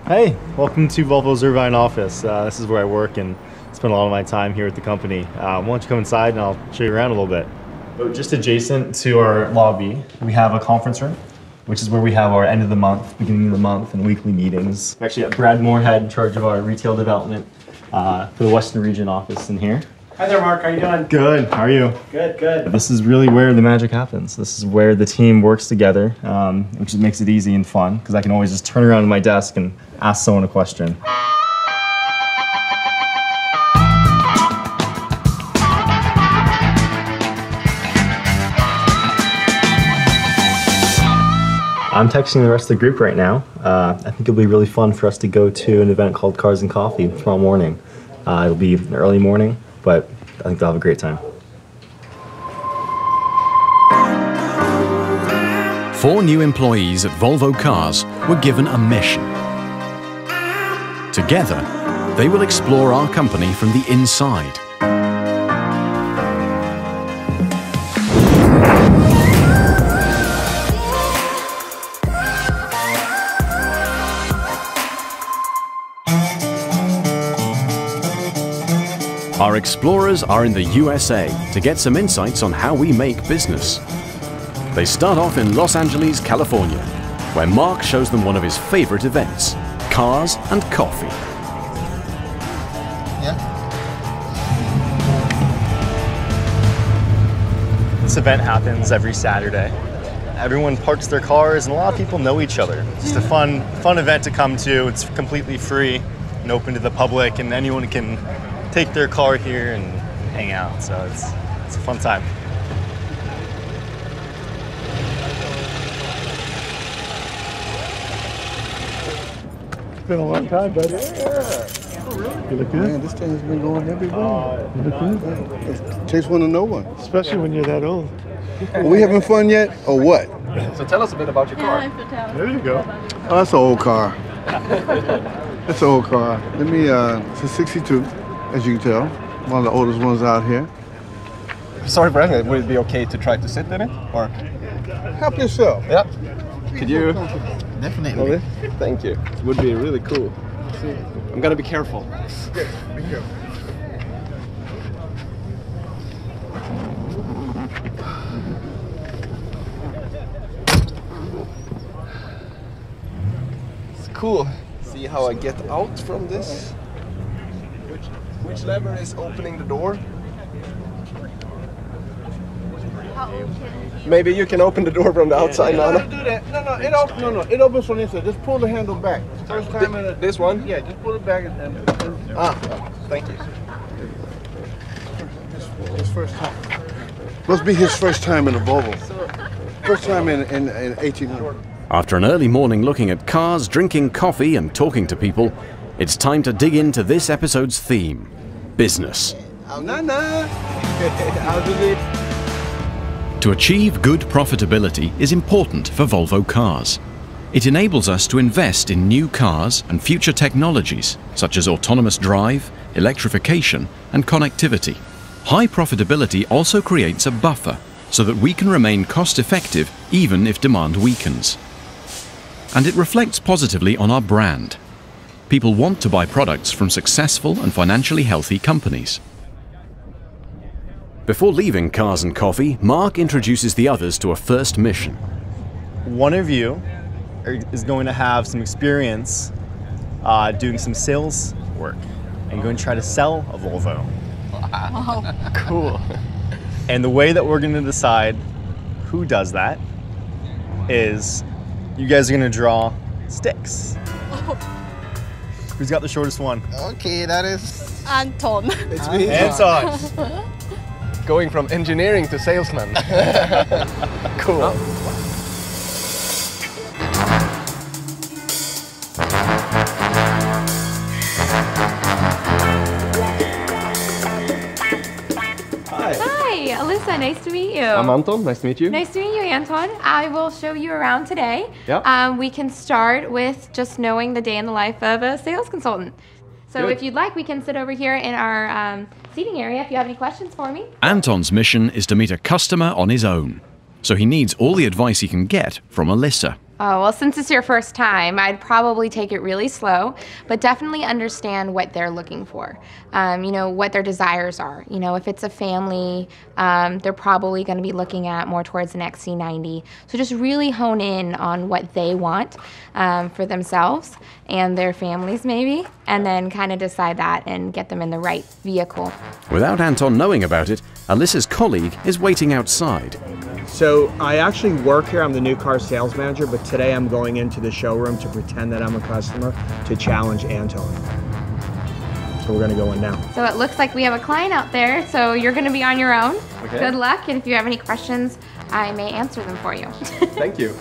Hey, welcome to Volvo's Irvine office. This is where I work and spend a lot of my time here at the company. Why don't you come inside and I'll show you around a little bit. So just adjacent to our lobby, we have a conference room, which is where we have our end of the month, beginning of the month, and weekly meetings. We actually got Brad Moorhead in charge of our retail development for the Western Region office in here. Hi there, Mark. How you doing? Good. How are you? Good, good. This is really where the magic happens. This is where the team works together, which makes it easy and fun, because I can always just turn around to my desk and ask someone a question. I'm texting the rest of the group right now. I think it'll be really fun for us to go to an event called Cars and Coffee tomorrow morning. It'll be an early morning, but I think they'll have a great time. 4 new employees at Volvo Cars were given a mission. Together, they will explore our company from the inside. Our explorers are in the USA to get some insights on how we make business. They start off in Los Angeles, California, where Mark shows them one of his favorite events, cars and coffee. Yeah. This event happens every Saturday. Everyone parks their cars and a lot of people know each other. It's just a fun event to come to. It's completely free and open to the public, and anyone can take their car here and hang out, so it's a fun time. It's been a long time, buddy. Yeah. You look good. Man, this thing has been going everywhere. You look good. It takes one to know one. Especially when you're that old. Are we having fun yet, or what? So tell us a bit about your car. There you go. Oh, that's an old car. That's an old car. Let me, it's a 62. As you can tell, one of the oldest ones out here. Sorry for asking, would it be okay to try to sit in it? Or? Help yourself. Yeah. Could you? Definitely. Okay. Thank you. It would be really cool. I'm gonna be careful. Good. Be careful. It's cool. See how I get out from this? Which lever is opening the door? Maybe you can open the door from the outside, Nana. Don't do that. No, it opens from inside. Just pull the handle back. First time in it. This one? Yeah, just pull it back and Thank you. His first time. Must be his first time in a Volvo. First time in 1800. After an early morning looking at cars, drinking coffee and talking to people, it's time to dig into this episode's theme, business. Nana. To achieve good profitability is important for Volvo Cars. It enables us to invest in new cars and future technologies, such as autonomous drive, electrification, and connectivity. High profitability also creates a buffer so that we can remain cost-effective even if demand weakens. And it reflects positively on our brand. People want to buy products from successful and financially healthy companies. Before leaving Cars and Coffee, Mark introduces the others to a first mission. One of you is going to have some experience doing some sales work and going to try to sell a Volvo. Wow. Cool. And the way that we're going to decide who does that is you guys are going to draw sticks. Who's got the shortest one? Okay, that is Anton. It's me. Anton. Going from engineering to salesman. Cool. Oh. Hi, Alyssa, nice to meet you. I'm Anton, nice to meet you. Nice to meet you, Anton. I will show you around today. Yeah. We can start with just knowing the day in the life of a sales consultant. So Good. if you'd like, we can sit over here in our seating area if you have any questions for me. Anton's mission is to meet a customer on his own, so he needs all the advice he can get from Alyssa. Oh, well, since it's your first time, I'd probably take it really slow, but definitely understand what they're looking for, you know, what their desires are. You know, if it's a family, they're probably going to be looking at more towards an XC90. So just really hone in on what they want for themselves and their families maybe, and then kind of decide that and get them in the right vehicle. Without Anton knowing about it, Alyssa's colleague is waiting outside. So I actually work here, I'm the new car sales manager, but today I'm going into the showroom to pretend that I'm a customer to challenge Anton. So we're gonna go in now. So it looks like we have a client out there, so you're gonna be on your own. Okay. Good luck, and if you have any questions, I may answer them for you. Thank you.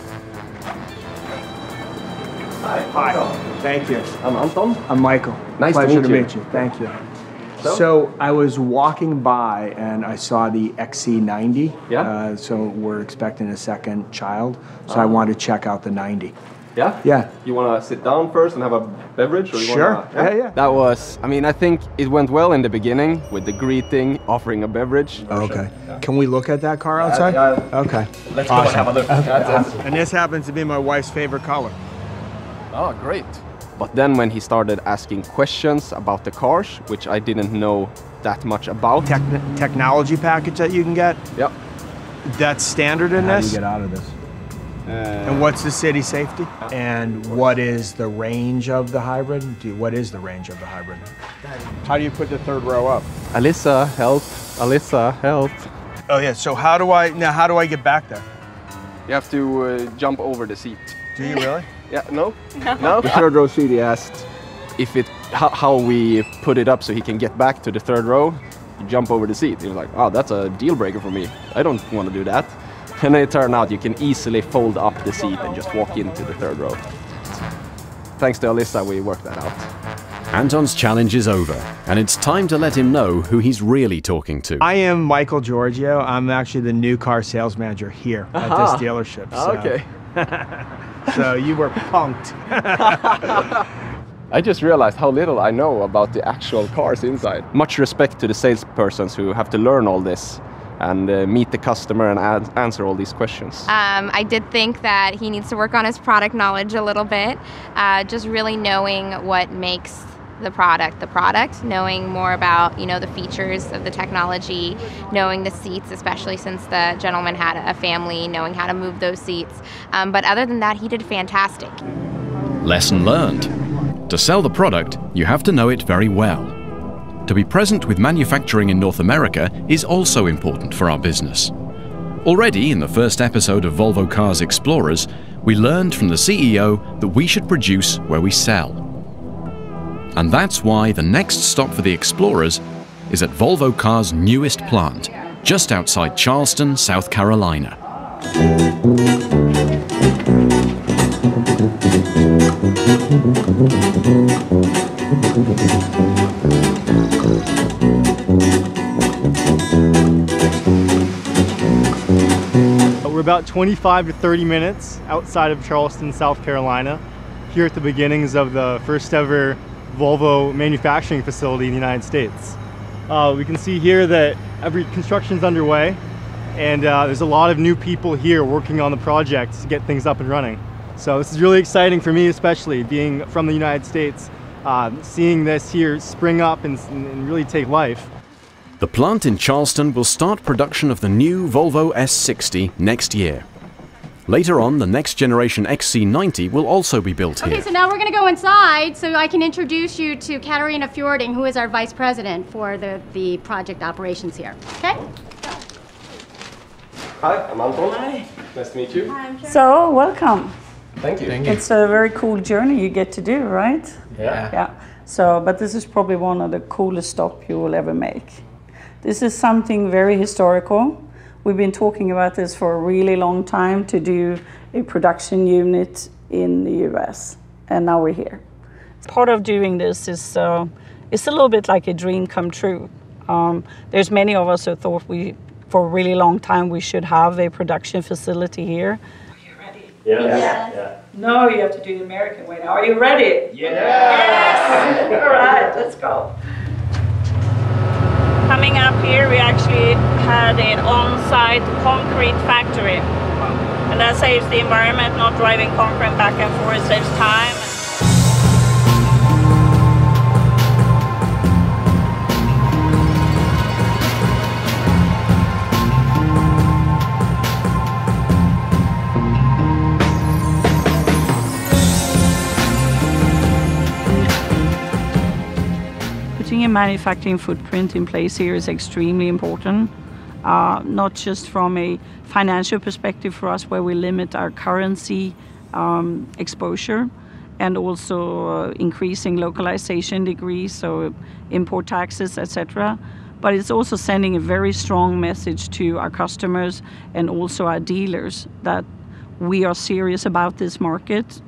Hi. Thank you. I'm Anton. I'm Michael. Nice Pleasure to meet you. Thank you. So I was walking by and I saw the XC90. Yeah. So we're expecting a second child. So I wanted to check out the 90. Yeah? Yeah. You want to sit down first and have a beverage? Or you Sure. Wanna, Yeah. That was, I mean, I think it went well in the beginning with the greeting, offering a beverage. Okay. Can we look at that car outside? Yeah. Okay. Let's go and have a look. And this happens to be my wife's favorite color. Oh, great. But then when he started asking questions about the cars, which I didn't know that much about. Technology package that you can get? Yep. That's standard in How do this? you get out of this? And what's the city safety? And what is the range of the hybrid? What is the range of the hybrid? How do you put the third row up? Alyssa, help. Alyssa, help. Oh yeah, so how do I get back there? You have to jump over the seat. Do you really? Yeah, no? No? The third row seat, he asked if how we put it up so he can get back to the third row. You jump over the seat. He was like, oh, that's a deal breaker for me. I don't want to do that. And then it turned out you can easily fold up the seat and just walk into the third row. Thanks to Alyssa, we worked that out. Anton's challenge is over, and it's time to let him know who he's really talking to. I am Michael Giorgio. I'm actually the new car sales manager here at this dealership. So. Okay. So you were punked. I just realized how little I know about the actual cars inside. Much respect to the salespersons who have to learn all this and meet the customer and answer all these questions. I did think that he needs to work on his product knowledge a little bit, just really knowing what makes the product, knowing more about, you know, the features of the technology, knowing the seats, especially since the gentleman had a family, knowing how to move those seats. But other than that, he did fantastic. Lesson learned. To sell the product, you have to know it very well. To be present with manufacturing in North America is also important for our business. Already in the first episode of Volvo Cars Explorers, we learned from the CEO that we should produce where we sell. And that's why the next stop for the Explorers is at Volvo Cars' newest plant, just outside Charleston, South Carolina. We're about 25 to 30 minutes outside of Charleston, South Carolina, here at the beginnings of the first ever Volvo manufacturing facility in the United States. We can see here that every construction's underway, and there's a lot of new people here working on the project to get things up and running. So this is really exciting for me, especially being from the United States, seeing this here spring up and really take life. The plant in Charleston will start production of the new Volvo S60 next year. Later on, the next generation XC90 will also be built here. Okay, so now we're going to go inside so I can introduce you to Katarina Fjording, who is our vice president for the project operations here. Okay? Hi, I'm Anton. Hi. Nice to meet you. So, welcome. Thank you. It's a very cool journey you get to do, right? Yeah. So, but this is probably one of the coolest stops you will ever make. This is something very historical. We've been talking about this for a really long time to do a production unit in the US, and now we're here. Part of doing this is it's a little bit like a dream come true. There's many of us who thought for a really long time we should have a production facility here. Are you ready? Yeah. No, you have to do the American way now. Are you ready? Yes! All right, let's go. Coming up here, we actually had an on-site concrete factory. And And that saves the environment, not driving concrete back and forth, saves time. Putting a manufacturing footprint in place here is extremely important, not just from a financial perspective for us where we limit our currency exposure and also increasing localization degrees, so import taxes, etc. But it's also sending a very strong message to our customers and also our dealers that we are serious about this market.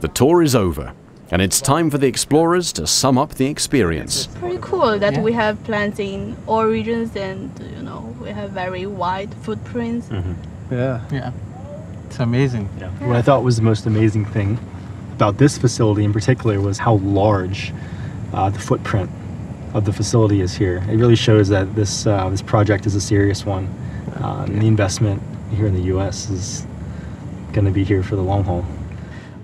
The tour is over, and it's time for the explorers to sum up the experience. Pretty cool that we have plants in all regions, and we have very wide footprints. Yeah. It's amazing. Yeah. What I thought was the most amazing thing about this facility in particular was how large the footprint of the facility is here. It really shows that this project is a serious one. And the investment here in the U.S. is going to be here for the long haul.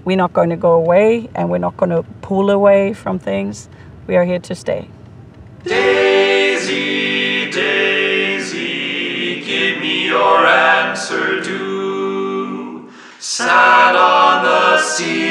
We're not going to go away, and we're not going to pull away from things. We are here to stay. Daisy, Daisy, give me your answer due. Sat on the sea